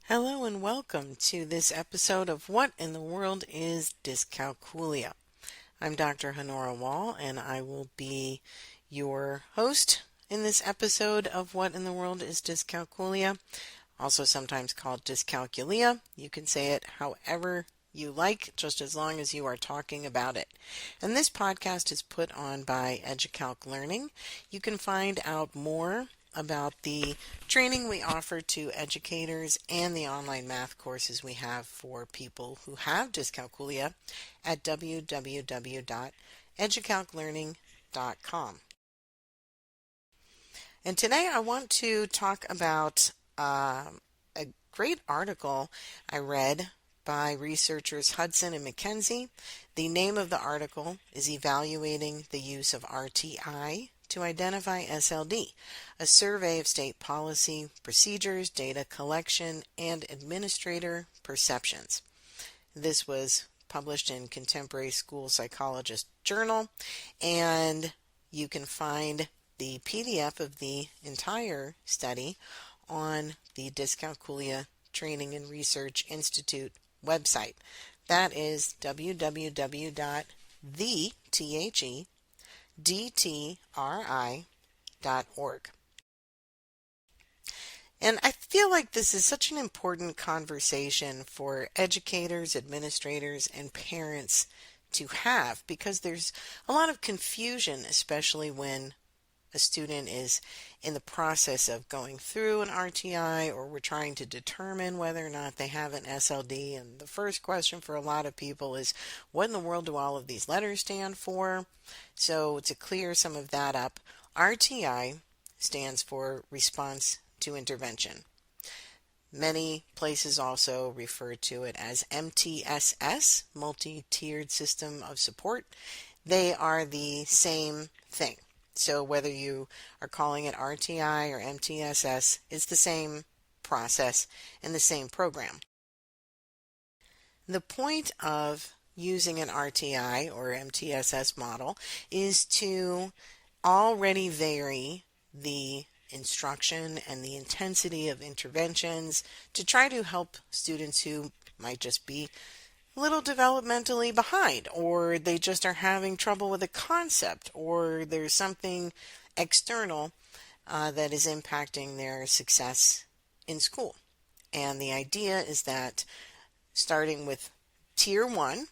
Hello and welcome to this episode of What in the World is Dyscalculia? I'm Dr. Honora Wall and I will be your host in this episode of What in the World is Dyscalculia, also sometimes called dyscalculia. You can say it however you like, just as long as you are talking about it. And this podcast is put on by EduCalc Learning. You can find out more about the training we offer to educators and the online math courses we have for people who have dyscalculia at www.educalclearning.com. And today I want to talk about a great article I read by researchers Hudson and McKenzie. The name of the article is Evaluating the Use of RTI to Identify SLD, a survey of state policy, procedures, data collection, and administrator perceptions. This was published in Contemporary School Psychologist Journal, and you can find the PDF of the entire study on the Dyscalculia Training and Research Institute website. That is www.thedtri.org. And I feel like this is such an important conversation for educators, administrators, and parents to have because there's a lot of confusion, especially when a student is in the process of going through an RTI or we're trying to determine whether or not they have an SLD. And the first question for a lot of people is, what in the world do all of these letters stand for? So to clear some of that up, RTI stands for Response to Intervention. Many places also refer to it as MTSS, Multi-Tiered System of Support. They are the same thing. So whether you are calling it RTI or MTSS, it's the same process and the same program. The point of using an RTI or MTSS model is to already vary the instruction and the intensity of interventions to try to help students who might just be a little developmentally behind, or they just are having trouble with a concept, or there's something external that is impacting their success in school. And the idea is that starting with Tier 1,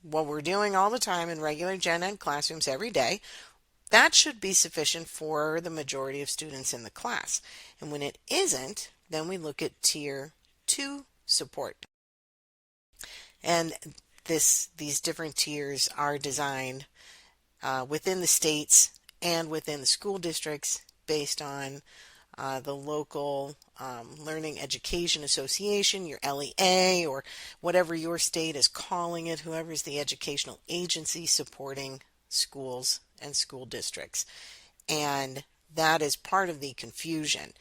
what we're doing all the time in regular gen ed classrooms every day, that should be sufficient for the majority of students in the class. And when it isn't, then we look at Tier 2 support. And these different tiers are designed within the states and within the school districts based on the local Learning Education Association, your LEA, or whatever your state is calling it, whoever is the educational agency supporting schools and school districts. And that is part of the confusion,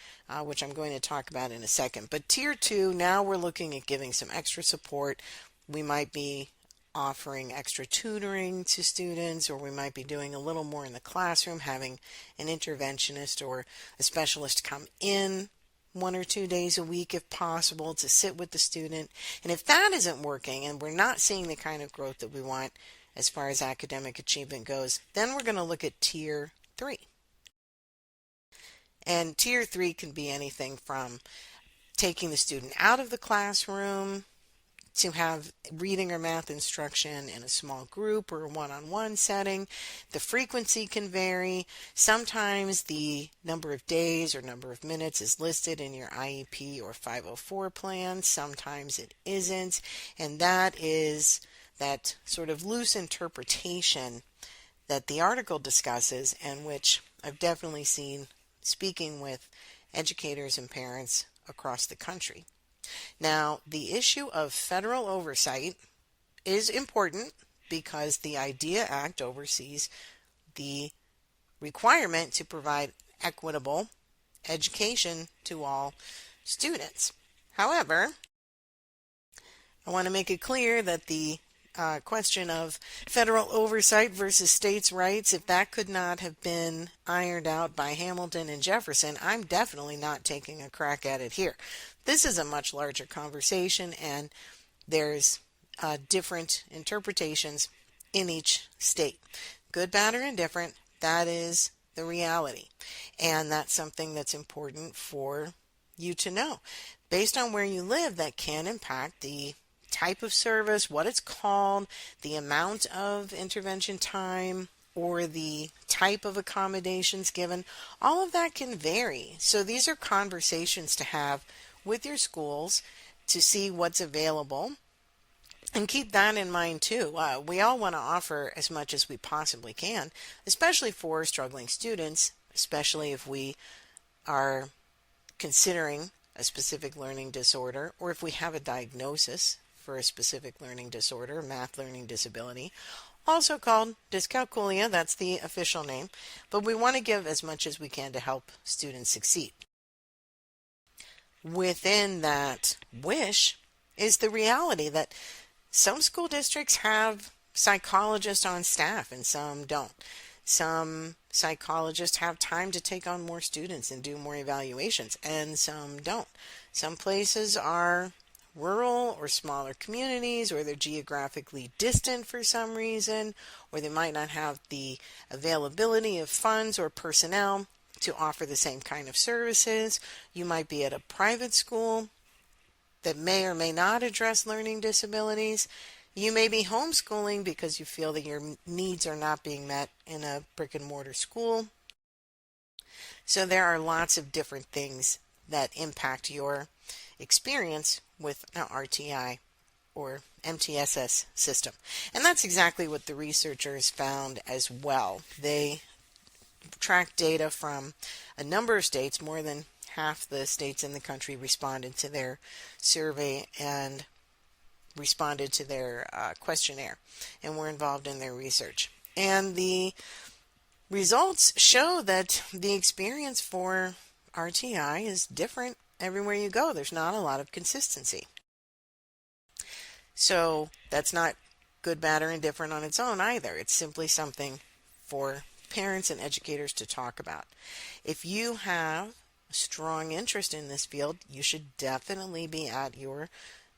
which I'm going to talk about in a second. But Tier 2, now we're looking at giving some extra support. We might be offering extra tutoring to students, or we might be doing a little more in the classroom, having an interventionist or a specialist come in 1 or 2 days a week if possible to sit with the student. And if that isn't working and we're not seeing the kind of growth that we want as far as academic achievement goes, then we're going to look at Tier 3. And Tier 3 can be anything from taking the student out of the classroom to have reading or math instruction in a small group or a one-on-one setting. The frequency can vary. Sometimes the number of days or number of minutes is listed in your IEP or 504 plan. Sometimes it isn't. And that is that sort of loose interpretation that the article discusses, and which I've definitely seen speaking with educators and parents across the country. Now, the issue of federal oversight is important because the IDEA Act oversees the requirement to provide equitable education to all students. However, I want to make it clear that the question of federal oversight versus states' rights, if that could not have been ironed out by Hamilton and Jefferson, I'm definitely not taking a crack at it here. this is a much larger conversation, and there's different interpretations in each state. Good, bad, or indifferent, that is the reality. And that's something that's important for you to know. Based on where you live, that can impact the type of service, what it's called, the amount of intervention time, or the type of accommodations given. All of that can vary. So these are conversations to have with your schools to see what's available. And keep that in mind too. We all want to offer as much as we possibly can, especially for struggling students, especially if we are considering a specific learning disorder, or if we have a diagnosis for a specific learning disorder, math learning disability, also called dyscalculia. That's the official name. But we want to give as much as we can to help students succeed. Within that wish is the reality that some school districts have psychologists on staff and some don't. Some psychologists have time to take on more students and do more evaluations, and some don't. Some places are rural or smaller communities, or they're geographically distant for some reason, or they might not have the availability of funds or personnel to offer the same kind of services. You might be at a private school that may or may not address learning disabilities. You may be homeschooling because you feel that your needs are not being met in a brick and mortar school. So there are lots of different things that impact your experience with an RTI or MTSS system. And that's exactly what the researchers found as well. They tracked data from a number of states. More than half the states in the country responded to their survey and responded to their questionnaire and were involved in their research. And the results show that the experience for RTI is different everywhere you go. There's not a lot of consistency. So that's not good, bad, or indifferent on its own either. It's simply something for parents and educators to talk about. If you have a strong interest in this field, you should definitely be at your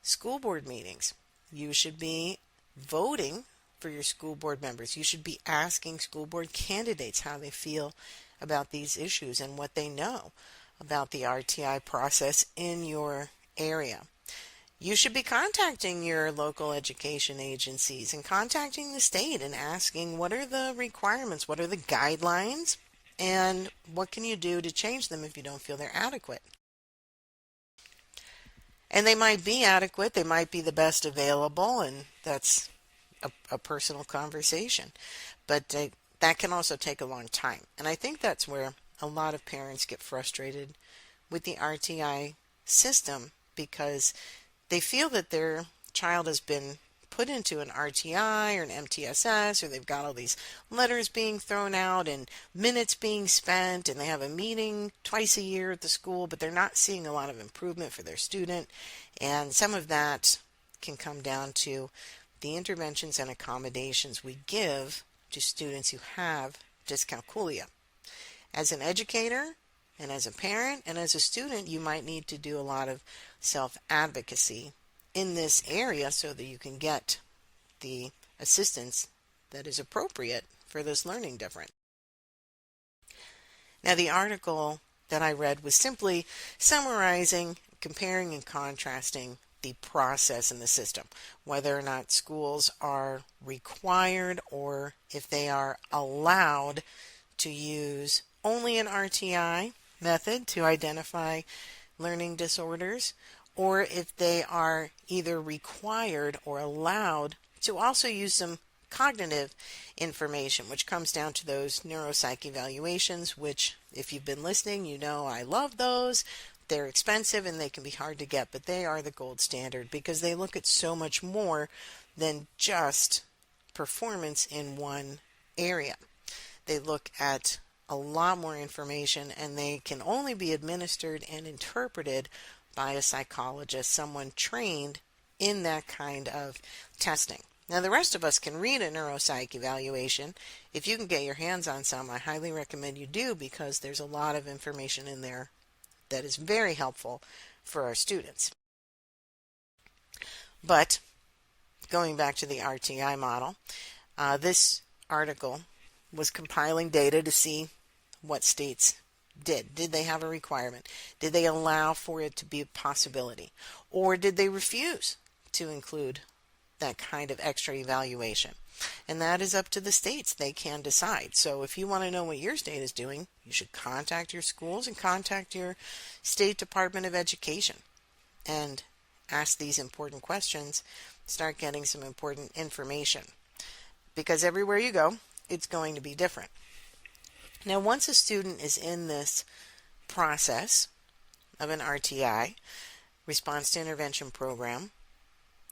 school board meetings. You should be voting for your school board members. You should be asking school board candidates how they feel about these issues and what they know about the RTI process in your area. You should be contacting your local education agencies and contacting the state and asking what are the requirements, what are the guidelines, and what can you do to change them if you don't feel they're adequate. And they might be adequate, they might be the best available, and that's a personal conversation. But that can also take a long time. And I think that's where a lot of parents get frustrated with the RTI system, because they feel that their child has been put into an RTI or an MTSS, or they've got all these letters being thrown out and minutes being spent, and they have a meeting twice a year at the school, but they're not seeing a lot of improvement for their student. And some of that can come down to the interventions and accommodations we give to students who have dyscalculia. As an educator, and as a parent, and as a student, you might need to do a lot of self-advocacy in this area so that you can get the assistance that is appropriate for this learning difference. Now, the article that I read was simply summarizing, comparing, and contrasting the process in the system, whether or not schools are required or if they are allowed to use only an RTI method to identify learning disorders, or if they are either required or allowed to also use some cognitive information, which comes down to those neuropsych evaluations, which, if you've been listening, you know I love those. They're expensive and they can be hard to get, but they are the gold standard because they look at so much more than just performance in one area. They look at a lot more information, and they can only be administered and interpreted by a psychologist, someone trained in that kind of testing. Now, the rest of us can read a neuropsych evaluation. If you can get your hands on some, I highly recommend you do, because there's a lot of information in there that is very helpful for our students. But going back to the RTI model, this article was compiling data to see what states did. Did they have a requirement? Did they allow for it to be a possibility? Or did they refuse to include that kind of extra evaluation? And that is up to the states. They can decide. So if you want to know what your state is doing, you should contact your schools and contact your state Department of Education and ask these important questions. Start getting some important information. Because everywhere you go, it's going to be different. Now, once a student is in this process of an RTI, response to intervention program,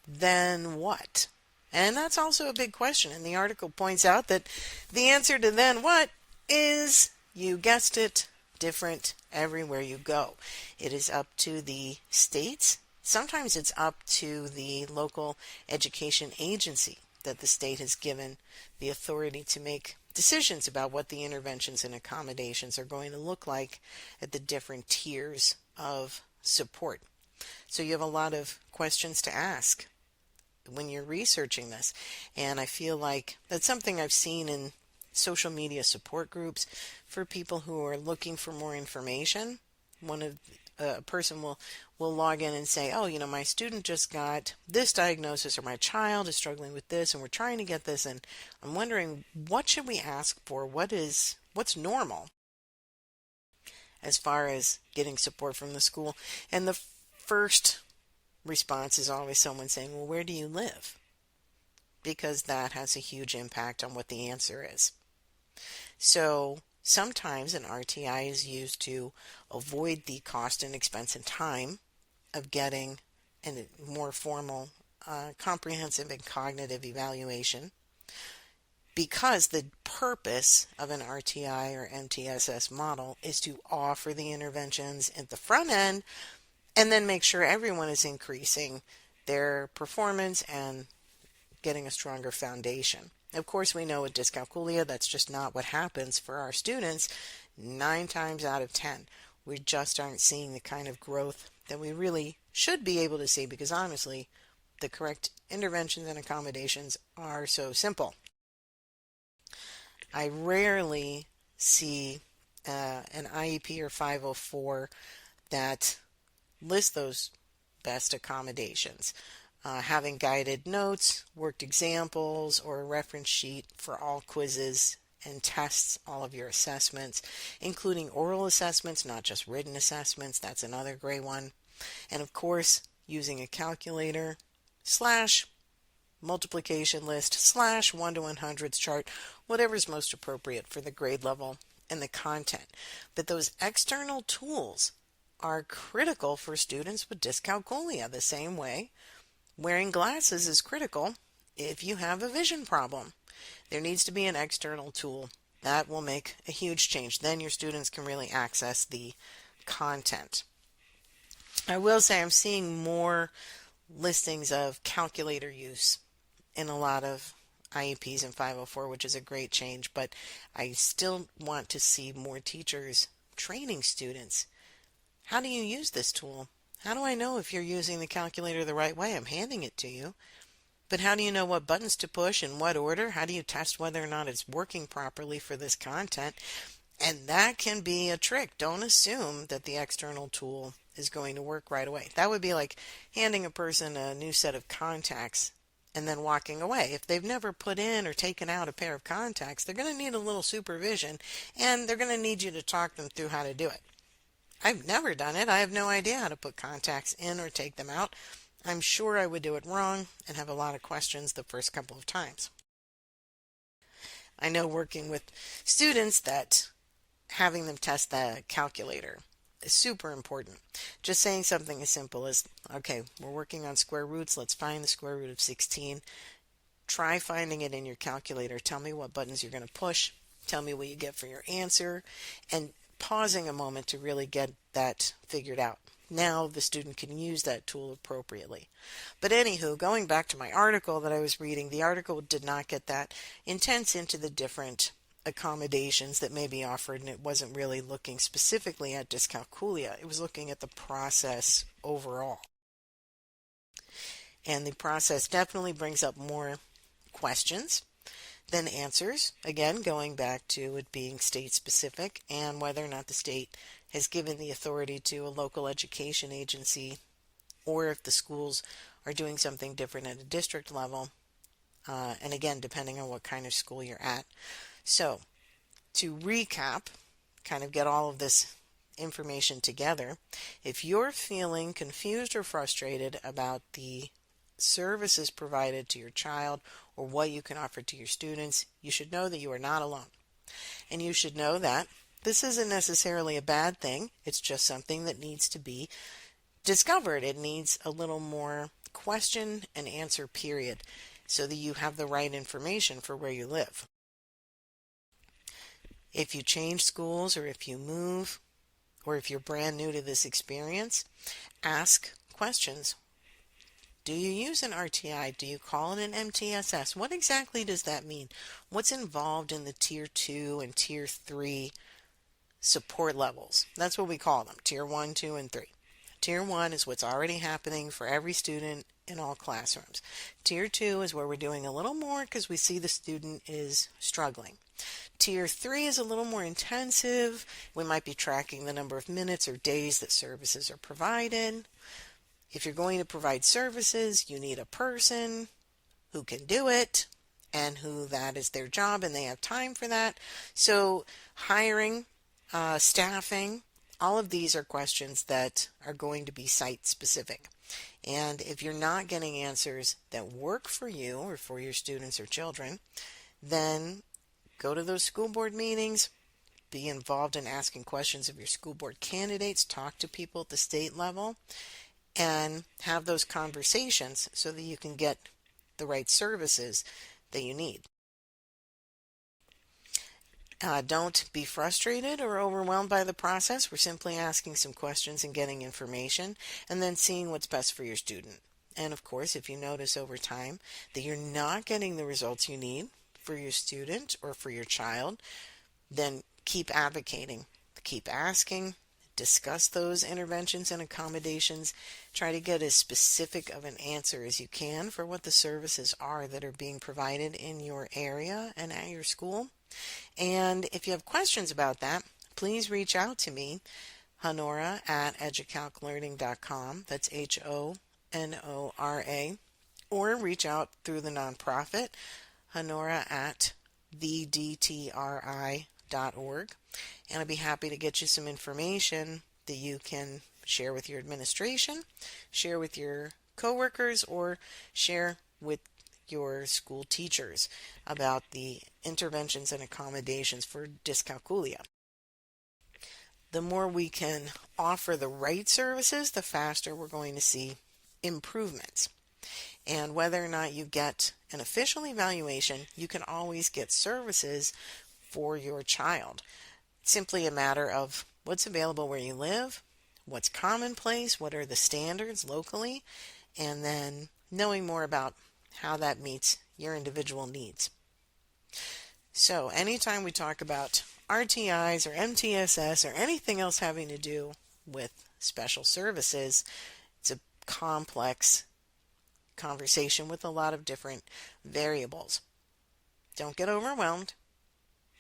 then what? And that's also a big question. And the article points out that the answer to then what is, you guessed it, different everywhere you go. It is up to the states. Sometimes it's up to the local education agency that the state has given the authority to make decisions about what the interventions and accommodations are going to look like at the different tiers of support. So you have a lot of questions to ask when you're researching this. And I feel like that's something I've seen in social media support groups for people who are looking for more information. A person will log in and say, oh, my student just got this diagnosis, or my child is struggling with this, and we're trying to get this, and I'm wondering, what should we ask for? What's normal as far as getting support from the school? And the first response is always someone saying, well, where do you live? Because that has a huge impact on what the answer is. So sometimes an RTI is used to avoid the cost and expense and time of getting a more formal, comprehensive and cognitive evaluation, because the purpose of an RTI or MTSS model is to offer the interventions at the front end and then make sure everyone is increasing their performance and getting a stronger foundation. Of course, we know with dyscalculia, that's just not what happens for our students. 9 times out of 10, we just aren't seeing the kind of growth that we really should be able to see, because honestly, the correct interventions and accommodations are so simple. I rarely see an IEP or 504 that list those best accommodations. Having guided notes, worked examples, or a reference sheet for all quizzes and tests, all of your assessments, including oral assessments, not just written assessments. That's another great one. And of course, using a calculator / multiplication list / 1 to 100s chart, whatever's most appropriate for the grade level and the content. But those external tools are critical for students with dyscalculia, the same way wearing glasses is critical if you have a vision problem. There needs to be an external tool that will make a huge change. Then your students can really access the content. I will say I'm seeing more listings of calculator use in a lot of IEPs and 504, which is a great change, but I still want to see more teachers training students. How do you use this tool? How do I know if you're using the calculator the right way? I'm handing it to you. But how do you know what buttons to push in what order? How do you test whether or not it's working properly for this content? And that can be a trick. Don't assume that the external tool is going to work right away. That would be like handing a person a new set of contacts and then walking away. If they've never put in or taken out a pair of contacts, they're going to need a little supervision, and they're going to need you to talk them through how to do it. I've never done it. I have no idea how to put contacts in or take them out. I'm sure I would do it wrong and have a lot of questions the first couple of times. I know working with students that having them test the calculator is super important. Just saying something as simple as, okay, we're working on square roots. Let's find the square root of 16. Try finding it in your calculator. Tell me what buttons you're going to push. Tell me what you get for your answer. And pausing a moment to really get that figured out. Now the student can use that tool appropriately. But anywho, going back to my article that I was reading, the article did not get that intense into the different accommodations that may be offered, and it wasn't really looking specifically at dyscalculia. It was looking at the process overall. And the process definitely brings up more questions than answers. Again, going back to it being state specific and whether or not the state has given the authority to a local education agency, or if the schools are doing something different at a district level. And again, depending on what kind of school you're at. So, to recap, kind of get all of this information together, if you're feeling confused or frustrated about the services provided to your child or what you can offer to your students, you should know that you are not alone. And you should know that this isn't necessarily a bad thing. It's just something that needs to be discovered. It needs a little more question and answer period so that you have the right information for where you live. If you change schools, or if you move, or if you're brand new to this experience, ask questions. Do you use an RTI? Do you call it an MTSS? What exactly does that mean? What's involved in the Tier 2 and Tier 3 support levels? That's what we call them, Tier 1, 2, and 3. Tier 1 is what's already happening for every student in all classrooms. Tier 2 is where we're doing a little more because we see the student is struggling. Tier 3 is a little more intensive. We might be tracking the number of minutes or days that services are provided. If you're going to provide services, you need a person who can do it and who that is their job and they have time for that. So hiring, staffing, all of these are questions that are going to be site specific. And if you're not getting answers that work for you or for your students or children, then go to those school board meetings, be involved in asking questions of your school board candidates, talk to people at the state level, and have those conversations so that you can get the right services that you need. Don't be frustrated or overwhelmed by the process. We're simply asking some questions and getting information and then seeing what's best for your student. And of course, if you notice over time that you're not getting the results you need for your student or for your child, then keep advocating, keep asking, discuss those interventions and accommodations. Try to get as specific of an answer as you can for what the services are that are being provided in your area and at your school. And if you have questions about that, please reach out to me, Honora at educalclearning.com. That's HONORA. Or reach out through the nonprofit, Honora at thedtri.org. And I'd be happy to get you some information that you can share with your administration, share with your coworkers, or share with your school teachers about the interventions and accommodations for dyscalculia. The more we can offer the right services, the faster we're going to see improvements. And whether or not you get an official evaluation, you can always get services for your child. It's simply a matter of what's available where you live, what's commonplace, what are the standards locally, and then knowing more about how that meets your individual needs. So anytime we talk about RTIs or MTSS or anything else having to do with special services, it's a complex conversation with a lot of different variables. Don't get overwhelmed.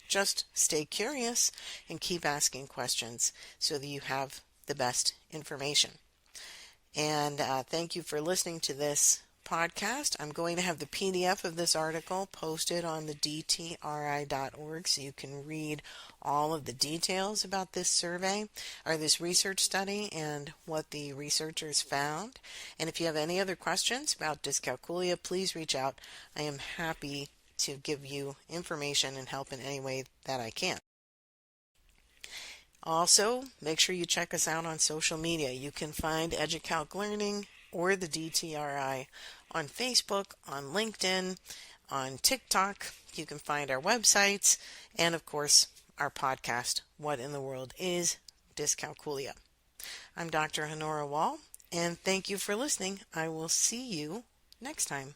Just stay curious and keep asking questions so that you have the best information. And thank you for listening to this podcast. I'm going to have the PDF of this article posted on the dtri.org so you can read all of the details about this survey or this research study and what the researchers found. And if you have any other questions about dyscalculia, please reach out. I am happy to give you information and help in any way that I can. Also, make sure you check us out on social media. You can find EduCalc Learning or the DTRI on Facebook, on LinkedIn, on TikTok. You can find our websites and, of course, our podcast, What in the World is Dyscalculia? I'm Dr. Honora Wall, and thank you for listening. I will see you next time.